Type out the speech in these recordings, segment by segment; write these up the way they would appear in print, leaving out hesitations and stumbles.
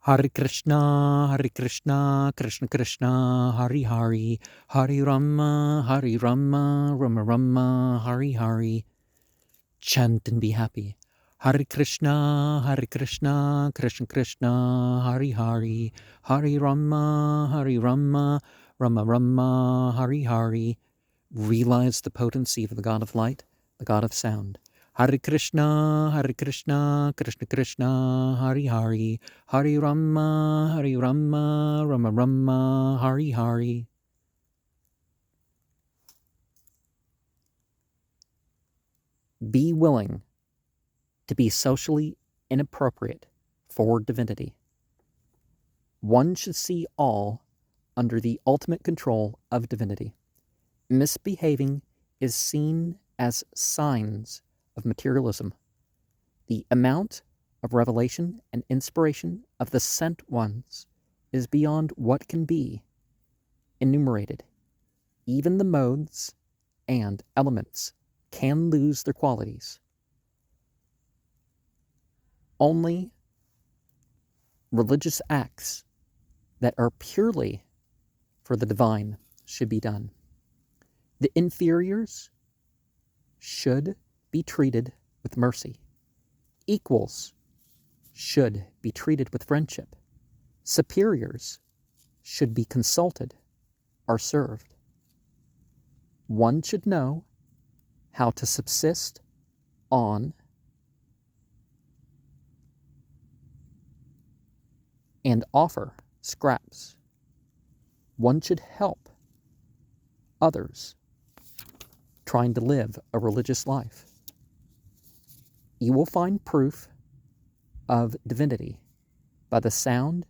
Hare Krishna, Krishna Krishna, Hari Hari, Hari Rama, Rama Rama, Hari Hari. Chant and be happy. Hare Krishna, Krishna Krishna, Hari Hari, Hari Rama, Rama Rama, Hari Hari. Realize the potency of the God of light, the God of sound. Hare Krishna, Krishna Krishna, Hari Hari, Hari Rama, Rama Rama, Hari Hari. Be willing to be socially inappropriate for divinity. One should see all under the ultimate control of divinity. Misbehaving is seen as signs of materialism. The amount of revelation and inspiration of the sent ones is beyond what can be enumerated. Even the modes and elements can lose their qualities. Only religious acts that are purely for the divine should be done. The inferiors should be treated with mercy. Equals should be treated with friendship. Superiors should be consulted or served. One should know how to subsist on and offer scraps. One should help others trying to live a religious life. You will find proof of divinity by the sound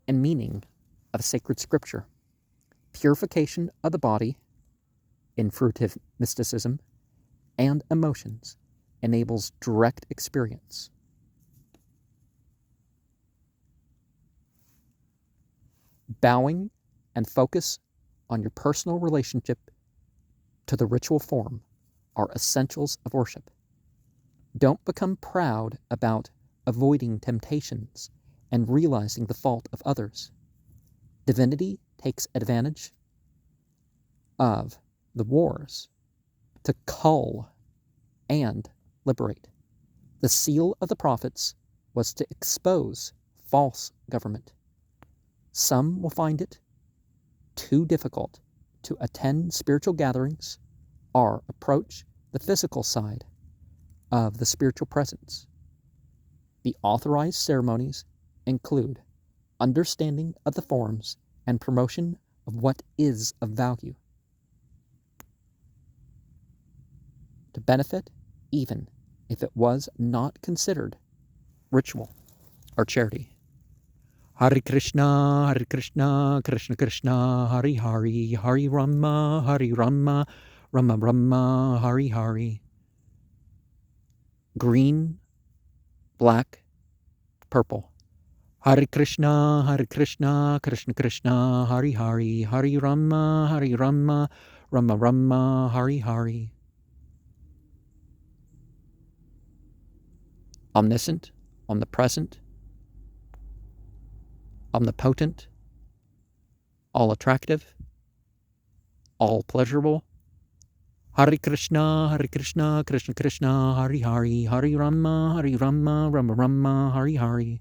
and meaning of sacred scripture. Purification of the body in fruitive mysticism and emotions enables direct experience. Bowing and focus on your personal relationship to the ritual form are essentials of worship. Don't become proud about avoiding temptations and realizing the fault of others. Divinity takes advantage of the wars to cull and liberate. The seal of the prophets was to expose false government. Some will find it too difficult to attend spiritual gatherings or approach the physical side of the spiritual presence. The authorized ceremonies include understanding of the forms and promotion of what is of value, to benefit even if it was not considered ritual or charity. Hare Krishna, Krishna Krishna, Hari Hari, Hari Rama, Rama Rama, Hari Hari. Green, black, purple. Hare Krishna, Krishna Krishna, Hari Hari, Hari Rama, Rama Rama, Hari Hari. Omniscient, omnipresent, omnipotent, all attractive, all pleasurable. Hare Krishna, Krishna Krishna, Hari Hari, Hari Rama, Rama Rama, Hari Hari.